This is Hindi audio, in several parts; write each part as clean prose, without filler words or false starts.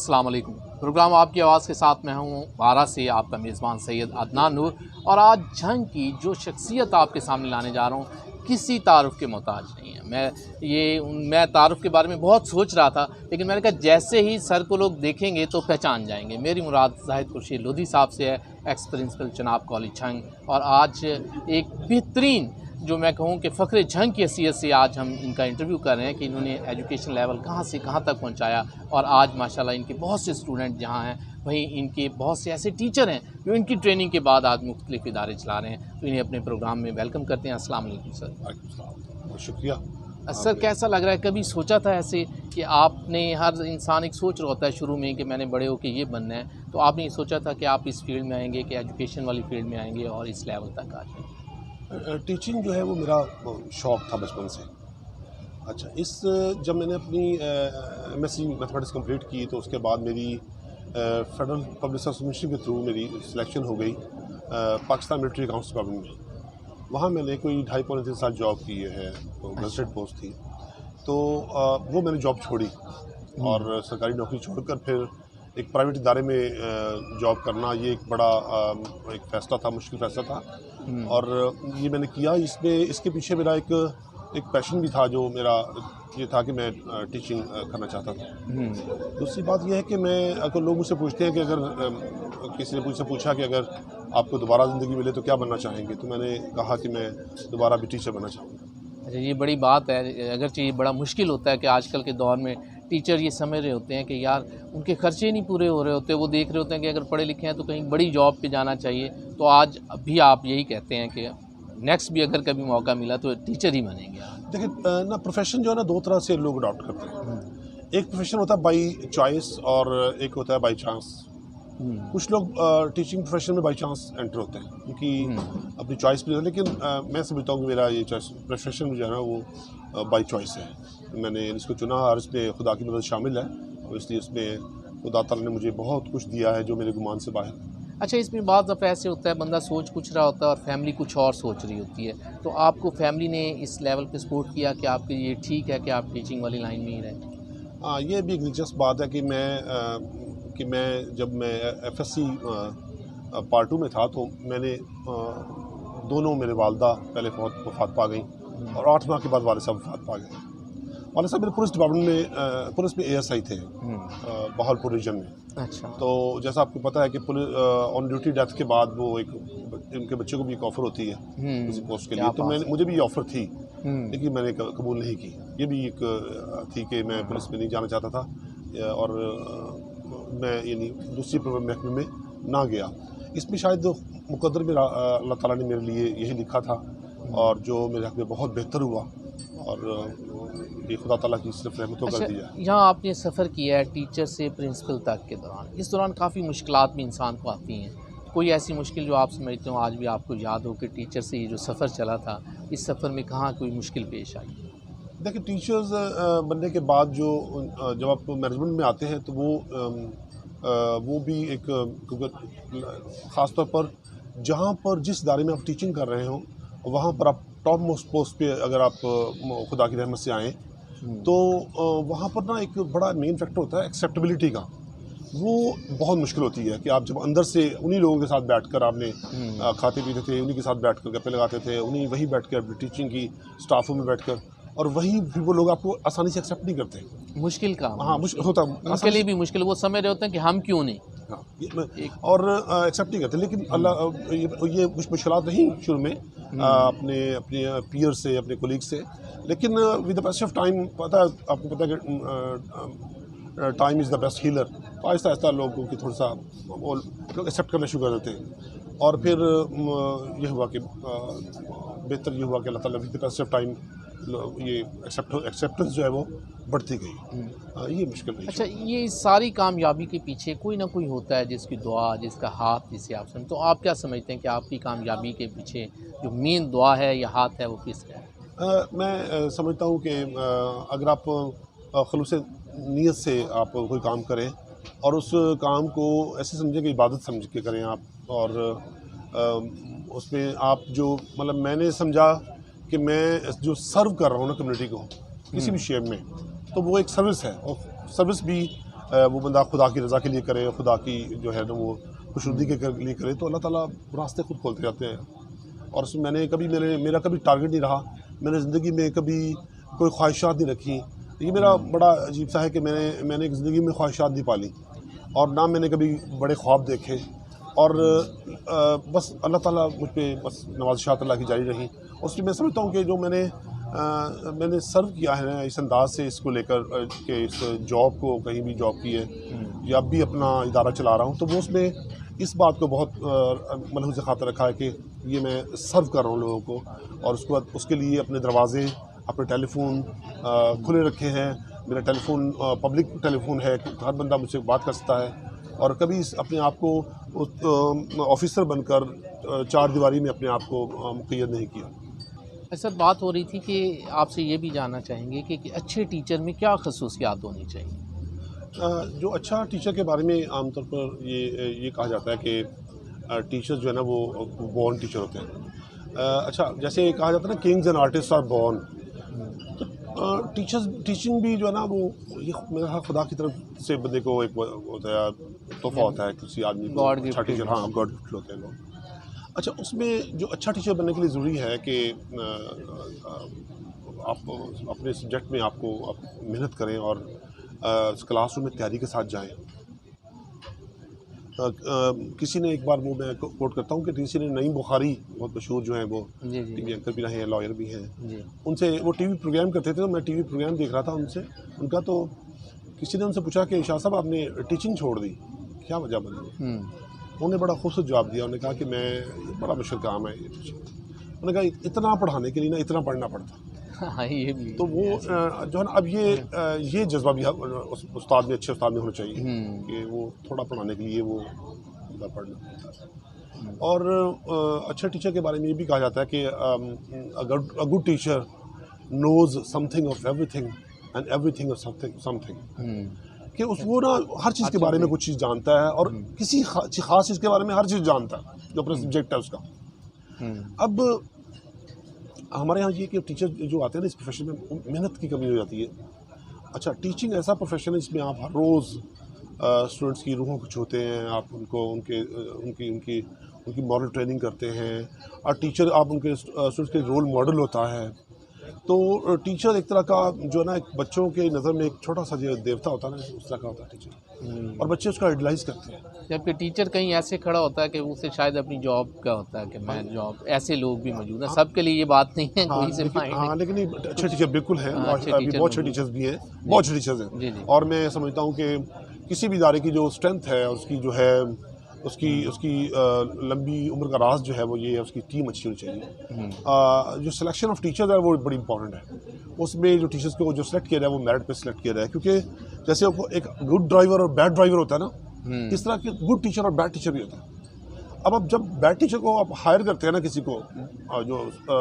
अस्सलाम वालेकुम। प्रोग्राम आपकी आवाज़ के साथ मैं हूँ बारा से आपका मेज़बान सैयद अदनान नूर। और आज जंग की जो शख्सियत आपके सामने लाने जा रहा हूँ किसी तारुफ़ के मोहताज नहीं है। मैं तारुफ़ के बारे में बहुत सोच रहा था, लेकिन मैंने कहा जैसे ही सर को लोग देखेंगे तो पहचान जाएंगे। मेरी मुराद ज़ाहिद खुर्शीद लोधी साहब से है, एक्स प्रिंसिपल जनाब कॉलेज झंग। और आज एक बेहतरीन जो मैं कहूँ कि फ़ख्र झंग की हैसियत से आज हम इनका इंटरव्यू कर रहे हैं कि इन्होंने एजुकेशन लेवल कहाँ से कहाँ तक पहुँचाया। और आज माशाल्लाह इनके बहुत से स्टूडेंट जहाँ हैं वहीं इनके बहुत से ऐसे टीचर हैं जो इनकी ट्रेनिंग के बाद आज मुख्तलिफ इदारे चला रहे हैं। तो इन्हें अपने प्रोग्राम में वेलकम करते हैं। अस्सलाम वालेकुम सर। बहुत शुक्रिया सर, कैसा लग रहा है? कभी सोचा था ऐसे कि आपने, हर इंसान एक सोच रहा होता है शुरू में कि मैंने बड़े होकर ये बनना है, तो आपने ये सोचा था कि आप इस फील्ड में आएंगे, कि एजुकेशन वाली फील्ड में आएंगे और इस लेवल तक आ जाएंगे? टीचिंग जो है वो मेरा शौक़ था बचपन से। अच्छा, जब मैंने अपनी एमएससी मैथमेटिक्स कंप्लीट की तो उसके बाद मेरी फेडरल पब्लिक सर्विस कमीशन के थ्रू मेरी सिलेक्शन हो गई पाकिस्तान मिलिट्री अकाउंट्स डिपार्टमेंट में। वहाँ मैंने कोई 2.5-3 साल जॉब की है, तो गजटेड पोस्ट थी। तो वो मैंने जॉब छोड़ी और सरकारी नौकरी छोड़कर फिर एक प्राइवेट इदारे में जॉब करना, ये एक बड़ा एक फ़ैसला था, मुश्किल फ़ैसला था। और ये मैंने किया। इसके पीछे मेरा एक पैशन भी था, जो मेरा ये था कि मैं टीचिंग करना चाहता था। दूसरी बात यह है कि अगर लोग मुझसे पूछते हैं कि अगर किसी ने मुझसे पूछा कि अगर आपको दोबारा ज़िंदगी मिले तो क्या बनना चाहेंगे, तो मैंने कहा कि मैं दोबारा भी टीचर बनना चाहूँगा। अच्छा, ये बड़ी बात है। अगरचे ये बड़ा मुश्किल होता है कि आजकल के दौर में टीचर ये समझ रहे होते हैं कि यार उनके खर्चे नहीं पूरे हो रहे होते। वो देख रहे होते हैं कि अगर पढ़े लिखे हैं तो कहीं बड़ी जॉब पे जाना चाहिए। तो आज भी आप यही कहते हैं कि नेक्स्ट भी अगर कभी मौका मिला तो टीचर ही बनेंगे आप? देखिए ना, प्रोफेशन जो है ना, दो तरह से लोग अडॉप्ट करते हैं। एक प्रोफेशन होता है बाई चॉइस और एक होता है बाई चांस। कुछ लोग टीचिंग प्रोफेशन में बाई चांस एंटर होते हैं, क्योंकि अपनी चॉइस भी है। लेकिन मैं समझता हूँ कि मेरा ये प्रोफेशन जो है ना वो बाई चॉइस है। मैंने इसको चुना और इसमें खुदा की मदद शामिल है, और इसलिए उसमें खुदा ताला ने मुझे बहुत कुछ दिया है जो मेरे गुमान से बाहर है। अच्छा, इसमें बात दफ़ा ऐसे होता है बंदा सोच कुछ रहा होता है और फैमिली कुछ और सोच रही होती है। तो आपको फैमिली ने इस लेवल पे सपोर्ट किया कि आपके ये ठीक है कि आप टीचिंग वाली लाइन में ही रहें? हाँ, ये भी एक दिलचस्प बात है कि जब मैं एफएससी पार्ट 2 में था तो मैंने दोनों, मेरे वालदा पहले वफ़ात पा गई और 8 माह के बाद वालिद साहब वफ़ात पा गए। वालिद साहब मेरे पुलिस डिपार्टमेंट में पुलिस में एएसआई थे बहावलपुर रीजन में। अच्छा। तो जैसा आपको पता है कि पुलिस ऑन ड्यूटी डेथ के बाद वो उनके बच्चे को भी एक ऑफ़र होती है उसी पोस्ट के लिए। तो मुझे भी ऑफ़र थी, लेकिन मैंने कबूल नहीं की। ये भी एक थी कि मैं पुलिस में नहीं जाना चाहता था और मैं यानी दूसरी महकमे में ना गया। इसमें शायद मुकद्दर में अल्लाह ताला ने मेरे लिए यही लिखा था, और जो मेरे हक़ में बहुत बेहतर हुआ, और ये खुदा ताला की सिर्फ रहमतों का दिया। यहाँ आपने सफ़र किया है टीचर से प्रिंसिपल तक के दौरान, इस दौरान काफ़ी मुश्किलात भी इंसान को आती हैं। कोई ऐसी मुश्किल जो आप समझते हो आज भी आपको याद हो कि टीचर से ये जो सफ़र चला था, इस सफ़र में कहाँ कोई मुश्किल पेश आई? देखिए, टीचर्स बनने के बाद जब आप मैनेजमेंट में आते हैं तो वो भी एक, क्योंकि ख़ास तौर पर जहाँ पर जिस इदारे में आप टीचिंग कर रहे हो वहाँ पर आप टॉप मोस्ट पोस्ट पे अगर आप खुदा की रहमत से आएँ तो वहाँ पर ना एक बड़ा मेन फैक्टर होता है एक्सेप्टेबिलिटी का। वो बहुत मुश्किल होती है कि आप जब अंदर से उन्हीं लोगों के साथ बैठकर आपने खाते पीते थे, उन्हीं के साथ बैठकर गप्पे लगाते थे, वहीं बैठकर अपनी टीचिंग की स्टाफ रूम में बैठकर, और वहीं भी वो लोग आपको आसानी से एक्सेप्ट नहीं करते। मुश्किल काम। हाँ, होता उनके लिए भी मुश्किल। वो समझ रहे होते हैं कि हम क्यों नहीं। हाँ, और एक्सेप्ट नहीं करते। लेकिन अल्लाह ये कुछ मुश्किलात नहीं शुरू में अपने पीयर से, अपने कोलीग से, लेकिन with the pass of time आपको पता है कि time is the best healer. तो आहिस्ता आहिस्ता लोगों की थोड़ा सा वो लोग एक्सेप्ट करना शुरू कर देते हैं, और फिर ये हुआ कि बेहतर ये हुआ कि अल्लाह ताला with the pass of time ये एक्सेप्टेंस जो है वो बढ़ती गई। ये मुश्किल नहीं। अच्छा, ये सारी कामयाबी के पीछे कोई ना कोई होता है जिसकी दुआ, जिसका हाथ, जिसे आप समझते। तो आप क्या समझते हैं कि आपकी कामयाबी के पीछे जो मेन दुआ है या हाथ है वो किसका है? मैं समझता हूँ कि अगर आप खुलूस नीयत से आप कोई काम करें और उस काम को ऐसे समझें कि इबादत समझ के करें आप, और उसमें आप जो मतलब मैंने समझा कि मैं जो सर्व कर रहा हूँ ना कम्युनिटी को किसी भी शेप में, तो वो एक सर्विस है, और सर्विस भी वो बंदा खुदा की रज़ा के लिए करे, खुदा की जो है ना वो खुशनुदी के लिए करे, तो अल्लाह ताला रास्ते खुद खोलते जाते हैं। और उसमें मेरा कभी टारगेट नहीं रहा, मैंने ज़िंदगी में कभी कोई ख्वाहिशात नहीं रखी। ये मेरा बड़ा अजीब सा है कि मैंने ज़िंदगी में ख्वाहिशात नहीं पाली और ना मैंने कभी बड़े ख्वाब देखे, और बस अल्लाह ताला मुझ पे बस नवाज़िशात अल्लाह की जारी रही। उसमें मैं समझता हूँ कि जो मैंने सर्व किया है ना इस अंदाज़ से, इसको लेकर कि इस जॉब को कहीं भी जॉब की है या अब भी अपना इदारा चला रहा हूँ, तो वो उसमें इस बात को बहुत मलहूज़ ख़ातर रखा है कि ये मैं सर्व कर रहा हूँ लोगों को, और उसके लिए अपने दरवाज़े, अपने टेलीफोन खुले रखे हैं। मेरा टेलीफोन पब्लिक टेलीफोन है, हर बंदा मुझसे बात कर सकता है, और कभी अपने आप को ऑफिसर बनकर चार दीवारी में अपने आप को मुक़य्यद नहीं किया। सर, बात हो रही थी कि आपसे ये भी जानना चाहेंगे कि अच्छे टीचर में क्या ख़ुसूसियात होनी चाहिए? जो अच्छा टीचर के बारे में आमतौर पर ये कहा जाता है कि टीचर्स जो है ना वो बॉर्न टीचर होते हैं। अच्छा, जैसे कहा जाता है ना kings and artist are born, तो टीचिंग भी जो है ना वो ये मेरा ख्याल खुदा की तरफ से बंदे को एक होता है, तोहफा होता है किसी आदमी को। अच्छा टीचर, हाँ, गॉड गिफ्ट होते हैं लोग। अच्छा, उसमें जो अच्छा टीचर बनने के लिए ज़रूरी है कि आप अपने सब्जेक्ट में आप मेहनत करें और क्लासरूम में तैयारी के साथ जाएं। किसी ने एक बार, वो मैं कोट करता हूँ कि किसी ने, नईम बुखारी बहुत मशहूर जो हैं, वो टीवी एंकर भी रहे हैं, लॉयर भी हैं, उनसे वो टीवी प्रोग्राम करते थे, तो मैं टीवी प्रोग्राम देख रहा था उनका, तो किसी ने उनसे पूछा कि शाह साहब आपने टीचिंग छोड़ दी, क्या वजह बनी? उन्होंने बड़ा खूबसूरत जवाब दिया। उन्होंने कहा कि मैं, बड़ा मुश्किल काम है ये टीचिंग। उन्होंने कहा इतना पढ़ाने के लिए ना इतना पढ़ना पड़ता। हाँ, ये भी तो वो जो है ना, अब ये जज्बा भी उस्ताद में, अच्छे उस्ताद में होना चाहिए कि वो थोड़ा पढ़ाने के लिए वो पढ़ना पड़ता है। और अच्छे टीचर के बारे में ये भी कहा जाता है कि a good teacher knows something of everything and everything of something, कि वो ना हर चीज़ के बारे में कुछ चीज़ जानता है, और किसी खास चीज़ के बारे में हर चीज़ जानता है जो अपना सब्जेक्ट है उसका। अब हमारे यहाँ ये कि टीचर जो आते हैं ना इस प्रोफेशन में, मेहनत की कमी हो जाती है। अच्छा, टीचिंग ऐसा प्रोफेशन है जिसमें आप हर रोज़ स्टूडेंट्स की रूहों को छूते हैं, आप उनको उनकी मॉरल ट्रेनिंग करते हैं, और टीचर आप उनके स्टूडेंट्स के रोल मॉडल होता है। तो टीचर एक तरह का जो है ना, एक बच्चों के नज़र में एक छोटा सा जो देवता होता है ना, उस तरह का होता है टीचर, और बच्चे उसका आइडलाइज करते हैं। जबकि टीचर कहीं ऐसे खड़ा होता है कि उसे शायद अपनी जॉब का होता है कि मैं जॉब, ऐसे लोग भी मौजूद हैं, सबके लिए ये बात नहीं है। हाँ, लेकिन अच्छे टीचर बिल्कुल हैं, बहुत अच्छे टीचर्स भी हैं, बहुत अच्छे टीचर्स हैं। और मैं समझता हूँ कि किसी भी इदारे की जो स्ट्रेंथ है, उसकी जो है उसकी लंबी उम्र का राज जो है वो ये है, उसकी टीम अच्छी होनी चाहिए। जो सिलेक्शन ऑफ टीचर्स है वो बड़ी इंपॉर्टेंट है। उसमें जो टीचर्स को जो सिलेक्ट किया जाए वो मेरिट पे सिलेक्ट किया जाए, क्योंकि जैसे एक गुड ड्राइवर और बैड ड्राइवर होता है ना, इस तरह के गुड टीचर और बैड टीचर भी होता है। अब जब बैड टीचर को आप हायर करते हैं ना, किसी को जो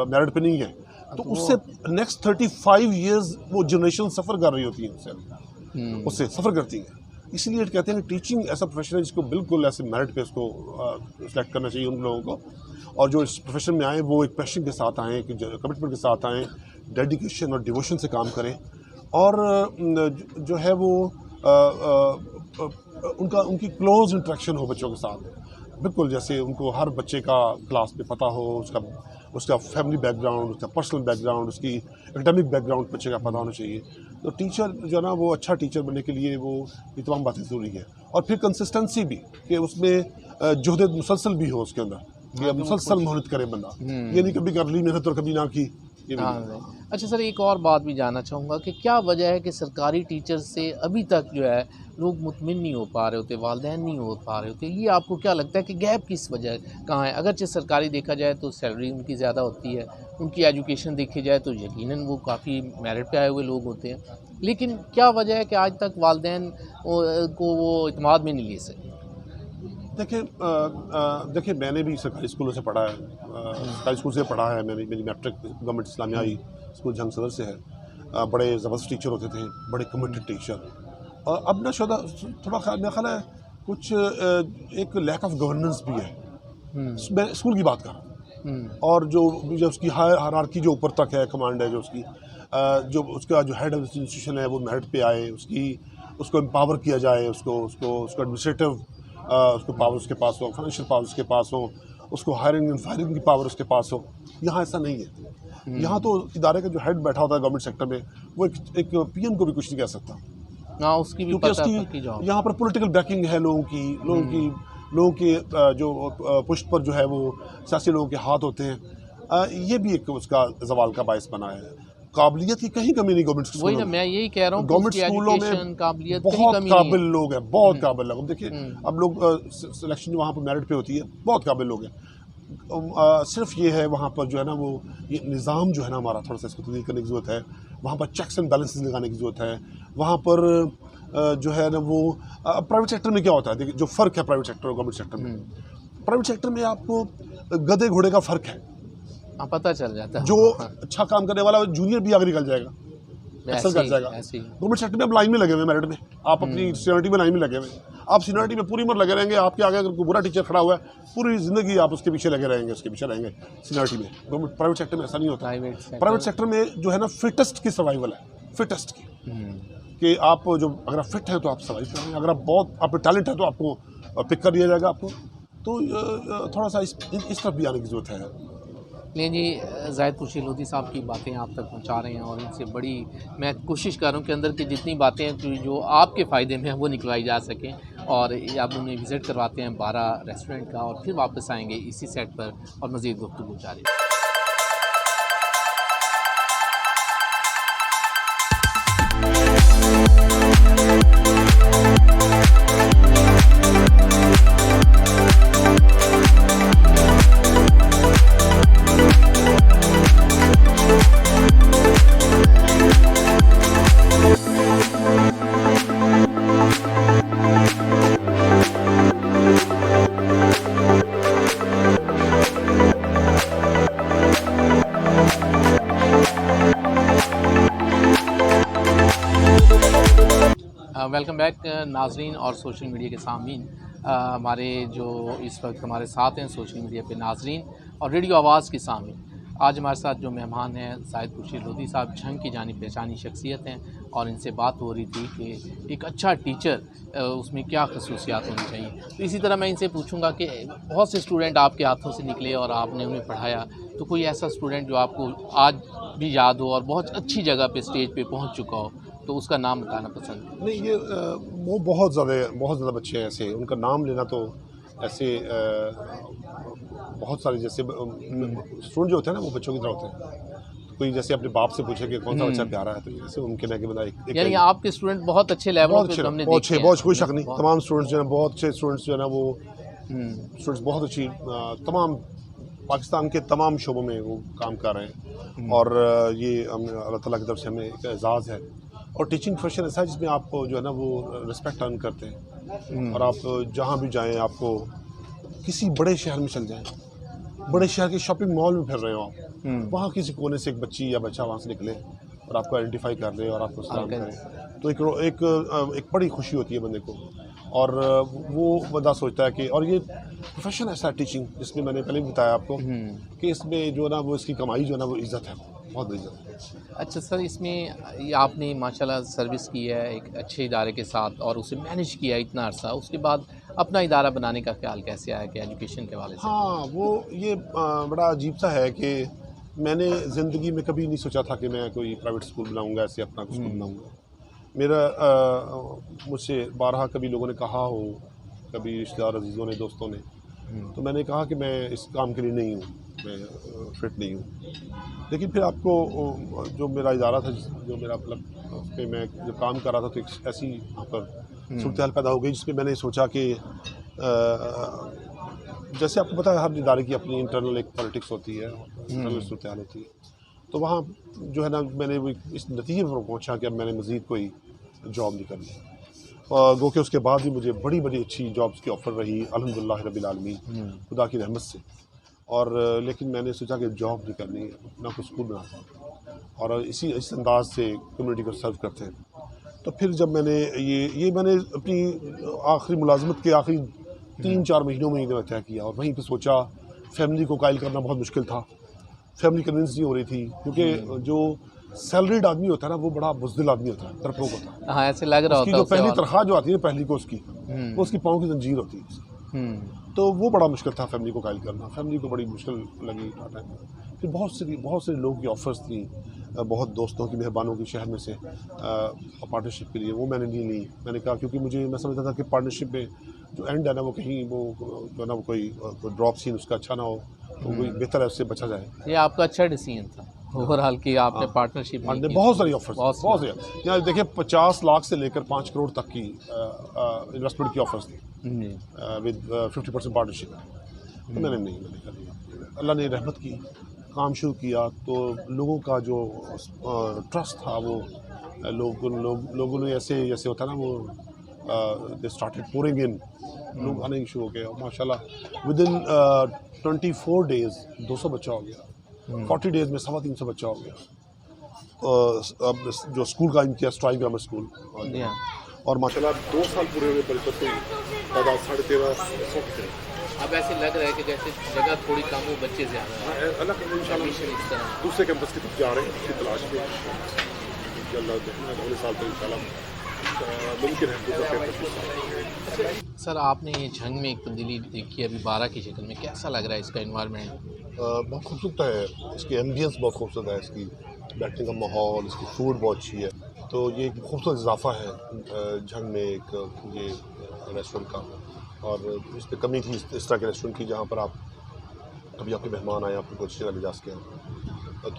मेरिट पे नहीं है, तो उससे नेक्स्ट 35 ईयर्स वो जनरेशन सफ़र कर रही होती है, उससे सफ़र करती है। इसीलिए कहते हैं कि टीचिंग ऐसा प्रोफेशन है जिसको बिल्कुल ऐसे मेरिट पे उसको सिलेक्ट करना चाहिए उन लोगों को, और जो इस प्रोफेशन में आए वो एक पैशन के साथ आएँ, कि कमिटमेंट के साथ आएँ, डेडिकेशन और डिवोशन से काम करें, और जो है वो उनकी क्लोज इंटरेक्शन हो बच्चों के साथ। बिल्कुल जैसे उनको हर बच्चे का क्लास में पता हो, उसका फैमिली बैकग्राउंड, उसका पर्सनल बैकग्राउंड, उसकी एकेडमिक बैकग्राउंड बच्चे का पता होना चाहिए। तो टीचर जो है ना, वो अच्छा टीचर बनने के लिए वो ये तमाम बातें ज़रूरी है। और फिर कंसिस्टेंसी भी, कि उसमें जुहद मुसलसल भी हो उसके अंदर, कि मुसलसल मेहनत करे बंदा, ये नहीं कभी कर ली मेहनत और कभी ना की। अच्छा सर, एक और बात भी जानना चाहूँगा कि क्या वजह है कि सरकारी टीचर से अभी तक जो है लोग मुतमिन नहीं हो पा रहे होते, वालिदैन नहीं हो पा रहे होते? ये आपको क्या लगता है कि गैप किस वजह कहाँ है? अगरचे सरकारी देखा जाए तो सैलरी उनकी ज़्यादा होती है, उनकी एजुकेशन देखी जाए तो यकीनन वो काफ़ी मेरिट पे आए हुए लोग होते हैं, लेकिन क्या वजह है कि आज तक वालिदैन को वो इत्मीनान में नहीं ले सके? देखिए मैंने भी सरकारी स्कूलों से पढ़ा है, सरकारी स्कूल से पढ़ा है। मेरी मैट्रिक गवर्नमेंट इस्लामिया स्कूल जंग सदर से है। बड़े ज़बरदस्त टीचर होते थे, बड़े कमिटेड टीचर। और अब ना थोड़ा मेरा ख्याल है कुछ एक लैक ऑफ गवर्नेंस भी है। मैं स्कूल की बात कर रहा हूँ, और जो उसकी हायरार्की जो ऊपर तक है, कमांड है जो उसकी, जो उसका जो हेड ऑफ इंस्टीट्यूशन है वो मेरिट पे आए, उसको एम्पावर किया जाए, उसको उसको उसको एडमिनिस्ट्रेटिव उसको पावर उसके पास हो, फाइनेंशियल पावर उसके पास हो, उसको हायरिंग एंड फायरिंग की पावर उसके पास हो। यहाँ ऐसा नहीं है। यहाँ तो इदारे का जो हेड बैठा होता है गवर्नमेंट सेक्टर में, वो एक पीएम को भी कुछ नहीं कह सकता, हाँ, उसकी भी क्योंकि उसकी यहाँ पर पॉलिटिकल बैकिंग है लोगों की जो पुष्ट पर जो है वो सियासी लोगों के हाथ होते हैं। ये भी एक उसका जवाल का बायस बना है। काबिलियत की कहीं कमी नहीं गवर्नमेंट स्कूलों में। वही ना, मैं यही कह रहा हूँ, गवर्नमेंट स्कूलों में बहुत काबिल लोग हैं, बहुत काबिल लोग। देखिए अब लोग सिलेक्शन वहाँ पर मेरिट पे होती है, बहुत काबिल लोग हैं। सिर्फ ये है वहाँ पर जो है ना वो ये निज़ाम जो है ना हमारा थोड़ा सा इसको तब्दील करने की ज़रूरत है। वहाँ पर चेक्स एंड बैलेंसेस लगाने की ज़रूरत है। वहाँ पर जो है ना वो प्राइवेट सेक्टर में क्या होता है, देखिए जो फ़र्क है प्राइवेट सेक्टर और गवर्नमेंट सेक्टर में, प्राइवेट सेक्टर में आपको गधे घोड़े का फ़र्क है। पता चल जाता है। जो अच्छा काम करने वाला जूनियर भी आगे निकल जाएगा, एक्सेल कर जाएगा। गवर्नमेंट सेक्टर में आप लाइन में लगे हुए मेरिट में, आप अपनी सीनियरिटी में लाइन में लगे हुए, आप सीनियरिटी में पूरी उम्र लगे रहेंगे। आपके आगे अगर कोई बुरा टीचर खड़ा हुआ है, पूरी ज़िंदगी आप उसके पीछे लगे रहेंगे, उसके पीछे रहेंगे सीनियरिटी में। गवर्नमेंट प्राइवेट सेक्टर में ऐसा नहीं होता। प्राइवेट सेक्टर में जो है ना फिटेस्ट की सर्वाइवल है, फिटेस्ट की, कि आप जो अगर आप फिट हैं तो आप सर्वाइव करेंगे, अगर आप बहुत आप टैलेंट है तो आपको पिक कर लिया जाएगा आपको। तो थोड़ा सा इस तरफ भी आने की ज़रूरत है। नहीं जी, जाहिद खुर्शीद लोधी साहब की बातें आप तक पहुंचा रहे हैं और इनसे बड़ी मैं कोशिश कर रहा हूं कि अंदर की जितनी बातें हैं जो आपके फ़ायदे में हैं वो निकलवाई जा सकें। और अब उन्हें विज़िट करवाते हैं 12 रेस्टोरेंट का और फिर वापस आएंगे इसी सेट पर और मज़ीद गुफ्तगू जारी। वेलकम बैक नाजरीन और सोशल मीडिया के सामीन। हमारे जो इस वक्त हमारे साथ हैं सोशल मीडिया पे नाजरीन और रेडियो आवाज़ के सामीन, आज हमारे साथ जो मेहमान हैं जाहिद खुर्शीद लोधी साहब, झंग की जानी पहचानी शख्सियत हैं और इनसे बात हो रही थी कि एक अच्छा टीचर उसमें क्या खसूसियात होनी चाहिए। तो इसी तरह मैं इनसे पूछूंगा कि बहुत से स्टूडेंट आपके हाथों से निकले और आपने उन्हें पढ़ाया, तो कोई ऐसा स्टूडेंट जो आपको आज भी याद हो और बहुत अच्छी जगह पे स्टेज पे पहुंच चुका हो, तो उसका नाम बताना पसंद है। नहीं, ये वो बहुत ज़्यादा बच्चे हैं ऐसे, उनका नाम लेना तो ऐसे बहुत सारे जैसे स्टूडेंट जो होते हैं ना वो बच्चों की तरह होते हैं। तो कोई जैसे अपने बाप से पूछे कि कौन सा बच्चा प्यारा है, तो जैसे उनके ना कि बता यानी आपके स्टूडेंट बहुत अच्छे लेवल पे हमने देखे हैं। बहुत कोई शक नहीं, तमाम स्टूडेंट्स जो है बहुत अच्छे स्टूडेंट्स जो है ना वो स्टूडेंट्स बहुत अच्छी तमाम पाकिस्तान के तमाम शोबों में वो काम कर रहे हैं। और ये अल्लाह ताला की तरफ से हमें एक एजाज़ है। और टीचिंग प्रोफेशन ऐसा है जिसमें आप जो है ना वो रिस्पेक्ट अर्न करते हैं। और आप जहाँ भी जाएं, आपको किसी बड़े शहर में चल जाएं, बड़े शहर के शॉपिंग मॉल में फिर रहे हो आप, वहाँ किसी कोने से एक बच्ची या बच्चा वहाँ से निकले और आपको आइडेंटिफाई कर ले और आपको सलाम करें, तो एक बड़ी खुशी होती है बंदे को। और वो बंदा सोचता है कि, और ये प्रोफेशन ऐसा है टीचिंग, जिसमें मैंने पहले भी बताया आपको कि इसमें जो ना वो इसकी कमाई जो है ना वो इज़्ज़त है, बहुत इज़्ज़त है। अच्छा सर, इसमें आपने माशाल्लाह सर्विस की है एक अच्छे इदारे के साथ और उसे मैनेज किया इतना अरसा, उसके बाद अपना इदारा बनाने का ख्याल कैसे आया कि एजुकेशन के वाले से? हाँ, वो ये बड़ा अजीब सा है कि मैंने ज़िंदगी में कभी नहीं सोचा था कि मैं कोई प्राइवेट स्कूल बनाऊँगा, ऐसे अपना स्कूल बनाऊँगा। मेरा मुझसे बारहा कभी लोगों ने कहा हो, कभी रिश्तेदार अजीज़ों ने, दोस्तों ने, तो मैंने कहा कि मैं इस काम के लिए नहीं हूँ, मैं फिट नहीं हूँ। लेकिन फिर आपको जो मेरा इदारा था, जो मेरा मतलब उस पर मैं जब काम कर रहा था, तो एक ऐसी वहाँ पर सूरत हाल पैदा हो गई जिसमें मैंने सोचा कि जैसे आपको पता है हर इदारे की अपनी इंटरनल एक पॉलिटिक्स होती है, इंटरनल सूरत हाल होती है। तो वहाँ जो है ना मैंने वो इस नतीजे पर पहुँचा कि अब मैंने मज़ीद कोई जॉब नहीं करनी। गो के उसके बाद भी मुझे बड़ी बड़ी अच्छी जॉब्स की ऑफ़र रही अल्हम्दुलिल्लाह रब्बिल आलमीन, खुदा की रहमत से। और लेकिन मैंने सोचा कि जॉब नहीं करनी, अपना कुछ स्कूल बनाता और इस अंदाज से कम्युनिटी को सर्व करते हैं। तो फिर जब मैंने ये मैंने अपनी आखिरी मुलाजमत के आखिरी 3-4 महीनों में ही तय किया। और वहीं पर सोचा, फैमिली को कायल करना बहुत मुश्किल था, फैमिली कन्विंस नहीं हो रही थी, क्योंकि जो सैलरीड आदमी होता है ना, वो बड़ा बुज़दिल आदमी होता है, तरफोक होता है। हाँ, ऐसे लग रहा उसकी होता जो है उसे पहली और- तनख्वाह जो आती है ना, पहली को उसकी, वो उसकी पाँव की जंजीर होती है। तो वो बड़ा मुश्किल था फैमिली को कायल करना, फैमिली को बड़ी मुश्किल लगी टाइम में। फिर बहुत से लोगों की ऑफ़र्स थी, बहुत दोस्तों की, मेहरबानों की शहर में से पार्टनरशिप के लिए, वो मैंने नहीं ली। मैंने कहा क्योंकि मैं समझता था कि पार्टनरशिप में जो एंड है ना, वो कहीं वो जो है ना, वो कोई ड्रॉप सीन उसका अच्छा ना हो, तो कोई बेहतर है उससे बचा जाए। ये आपका अच्छा डिसीजन था ओवरऑल कि आपने पार्टनरशिप हमने बहुत सारी ऑफर्स, बहुत सारी, यहाँ देखिए 50 लाख से लेकर 5 करोड़ तक की इन्वेस्टमेंट की ऑफर्स थी विद 50% पार्टनरशिप। तो मैंने कर लिया। अल्लाह ने रहमत की, काम शुरू किया तो लोगों का जो ट्रस्ट था वो लोगों ने ऐसे जैसे होता है ना, वो दे स्टार्टेड पोरिंग इन, लोग आने शुरू हो गए और माशाल्लाह विद इन 24 डेज़ 200 बच्चा हो गया, 40 डेज़ में 350 बच्चा हो गया। अब जो स्कूल कायम किया, स्ट्राइक ग्रामर स्कूल, और माशाल्लाह 2 साल पूरे हुए, परिपथ हुई, तादाद 1350 थे। अब ऐसे लग रहा है कि जैसे जगह थोड़ी कम हो, बच्चे ज़्यादा हैं। अल्लाह करे इंशाल्लाह दूसरे कैंपस की तरफ जा रहे हैं, उसकी तलाश में इंशाल्लाह अगले साल तक इंशाल्लाह मुमकिन है दूसरा कैंपस। सर, आपने ये झंग में एक तब्दीली देखी है अभी 12 की शक्ल में, कैसा लग रहा है इसका एनवायरनमेंट? बहुत खूबसूरत है, इसकी एम्बियंस बहुत खूबसूरत है, इसकी बैठने का माहौल, इसकी फूड बहुत अच्छी है। तो ये एक खूबसूरत इजाफा है झंग में एक ये रेस्टोरेंट का, और इस पर कमी थी इस तरह के रेस्टोरेंट की जहाँ पर आप कभी आपके मेहमान आए, आपको कुछ जगह ले जा सकें।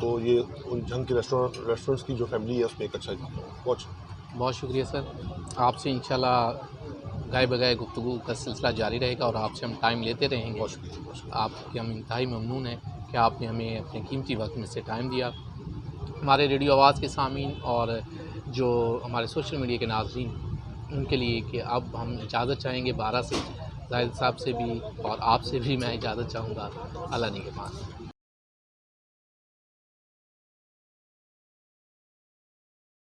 तो ये उन झंग के रेस्टोरेंट्स की जो फैमिली है उसमें एक अच्छा इजाफा है। बहुत शुक्रिया सर, आपसे इंशाल्लाह गाय बगाए गुफ्तगू का सिलसिला जारी रहेगा और आपसे हम टाइम लेते रहेंगे। बहुत शुक्रिया। आपके हम इंतहाई ममनून हैं कि आपने हमें अपने कीमती वक्त में से टाइम दिया। हमारे रेडियो आवाज़ के सामीन और जो हमारे सोशल मीडिया के नाज़रीन, उनके लिए कि अब हम इजाज़त चाहेंगे 12 से, जाहिद साहब से भी और आपसे भी मैं इजाज़त चाहूँगा। अल्लाह निगहबान।